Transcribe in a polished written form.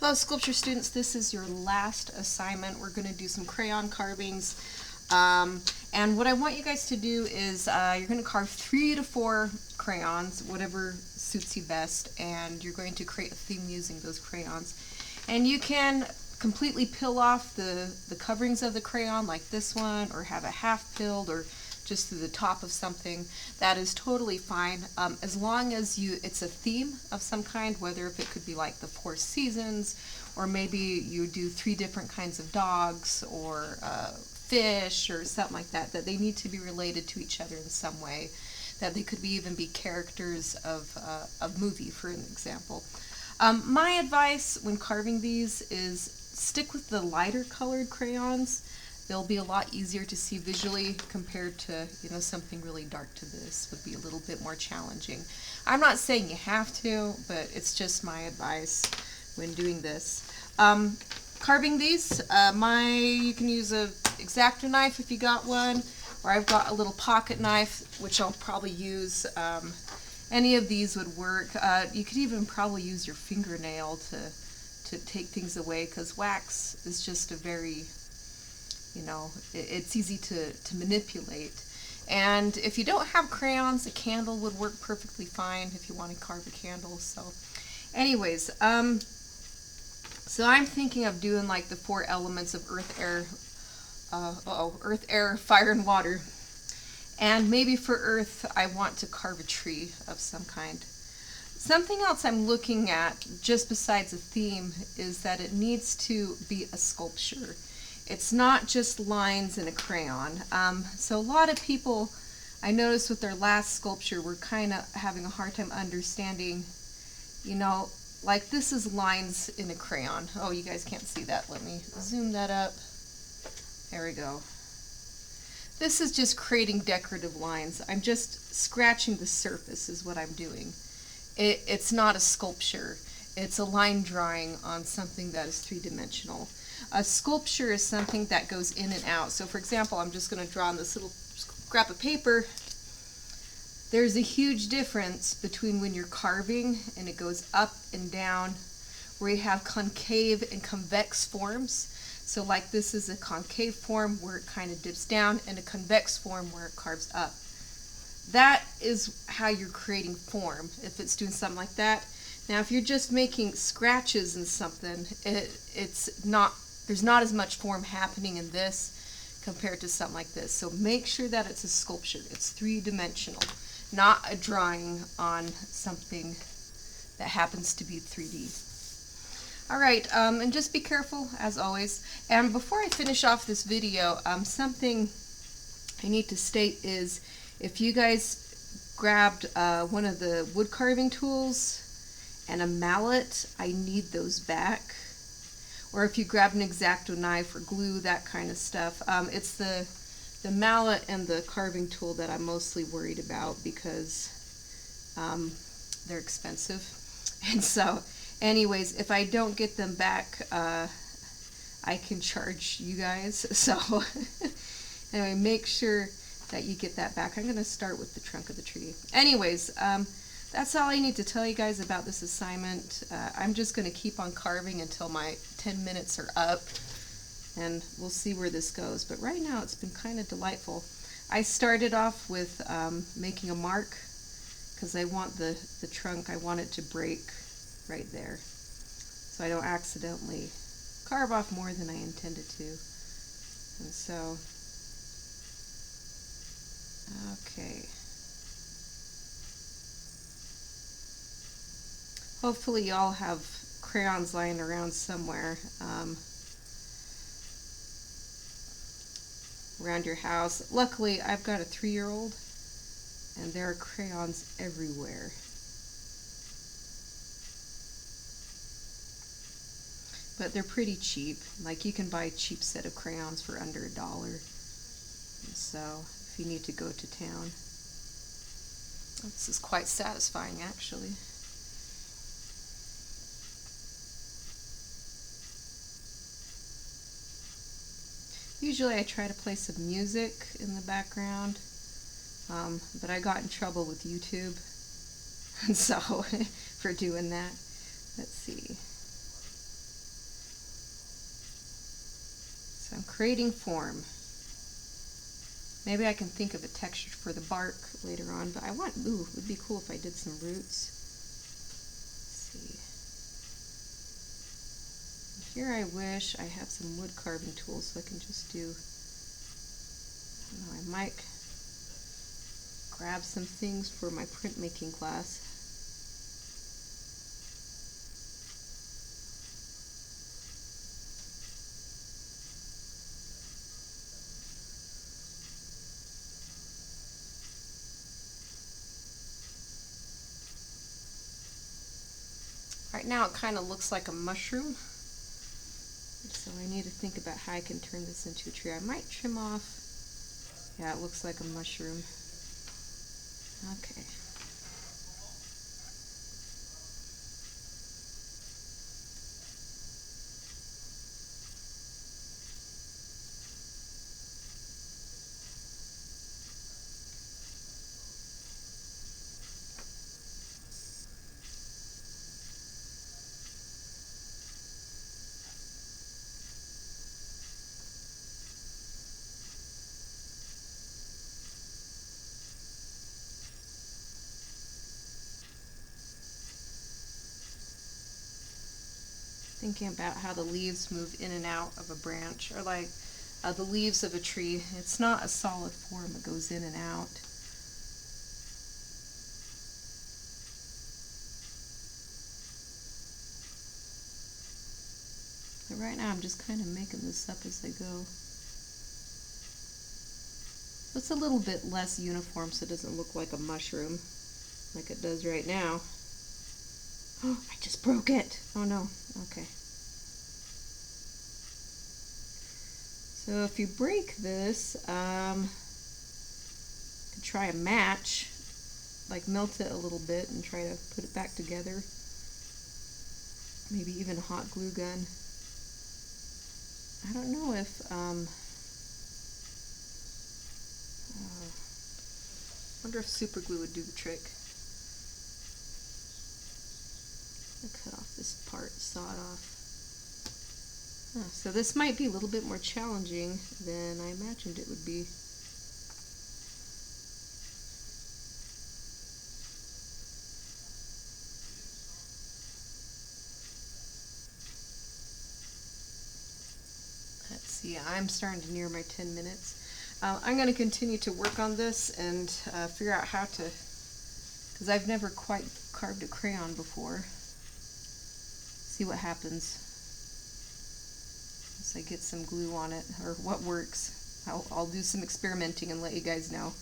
Hello sculpture students, this is your last assignment. We're going to do some crayon carvings. And what I want you guys to do is you're going to carve 3 to 4 crayons, whatever suits you best, and you're going to create a theme using those crayons. And you can completely peel off the coverings of the crayon like this one, or have a half peeled, or just through the top of something. That is totally fine, as long as it's a theme of some kind, whether if it could be like the 4 seasons, or maybe you do 3 different kinds of dogs, or fish, or something like that, that they need to be related to each other in some way, that they could even be characters of a movie, for an example. My advice when carving these is stick with the lighter colored crayons. They'll be a lot easier to see visually compared to, something really dark to this would be a little bit more challenging. I'm not saying you have to, but it's just my advice when doing this. Carving these, you can use a X-Acto knife if you got one, or I've got a little pocket knife, which I'll probably use. Any of these would work. You could even probably use your fingernail to take things away, because wax is just a very, it's easy to manipulate. And if you don't have crayons, a candle would work perfectly fine if you want to carve a candle. So anyways, so I'm thinking of doing like the 4 elements of earth, air, fire, and water. And maybe for earth, I want to carve a tree of some kind. Something else I'm looking at, just besides a theme, is that it needs to be a sculpture. It's not just lines in a crayon. So a lot of people, I noticed with their last sculpture, were kind of having a hard time understanding, like this is lines in a crayon. Oh, you guys can't see that. Let me zoom that up. There we go. This is just creating decorative lines. I'm just scratching the surface is what I'm doing. It's not a sculpture. It's a line drawing on something that is 3-dimensional. A sculpture is something that goes in and out. So for example, I'm just going to draw on this little scrap of paper. There's a huge difference between when you're carving and it goes up and down, where you have concave and convex forms. So like this is a concave form where it kind of dips down, and a convex form where it carves up. That is how you're creating form, if it's doing something like that. Now if you're just making scratches and something, there's not as much form happening in this compared to something like this. So make sure that it's a sculpture. It's 3-dimensional, not a drawing on something that happens to be 3D. Alright, and just be careful as always. And before I finish off this video, something I need to state is, if you guys grabbed one of the wood carving tools and a mallet, I need those back. Or if you grab an X-Acto knife or glue, that kind of stuff. It's the mallet and the carving tool that I'm mostly worried about, because they're expensive. And so anyways, if I don't get them back, I can charge you guys. So anyway, make sure that you get that back. I'm going to start with the trunk of the tree. Anyways, that's all I need to tell you guys about this assignment. I'm just going to keep on carving until my 10 minutes are up, and we'll see where this goes. But right now it's been kind of delightful. I started off with making a mark, because I want the trunk, I want it to break right there, so I don't accidentally carve off more than I intended to. And so, okay. Hopefully y'all have crayons lying around somewhere around your house. Luckily, I've got a 3-year-old, and there are crayons everywhere. But they're pretty cheap. Like, you can buy a cheap set of crayons for under $1. So, if you need to go to town. This is quite satisfying, actually. Usually I try to play some music in the background, but I got in trouble with YouTube, and so for doing that. Let's see. creating form. Maybe I can think of a texture for the bark later on, but it would be cool if I did some roots. Let's see. Here I wish I had some wood carving tools so I can just do, I don't know, I might grab some things for my printmaking class. Right now it kind of looks like a mushroom, so I need to think about how I can turn this into a tree. I might trim off, yeah, it looks like a mushroom. Okay. Thinking about how the leaves move in and out of a branch, or like the leaves of a tree. It's not a solid form, it goes in and out. But right now I'm just kind of making this up as I go. So it's a little bit less uniform so it doesn't look like a mushroom like it does right now. Oh, I just broke it. Oh no. Okay. So if you break this, you could try a match, like melt it a little bit and try to put it back together. Maybe even a hot glue gun. I don't know if, wonder if super glue would do the trick. I'll cut off this part, saw it off. So this might be a little bit more challenging than I imagined it would be. Let's see, I'm starting to near my 10 minutes. I'm going to continue to work on this and figure out how to, because I've never quite carved a crayon before. See what happens once I get some glue on it, or what works. I'll do some experimenting and let you guys know.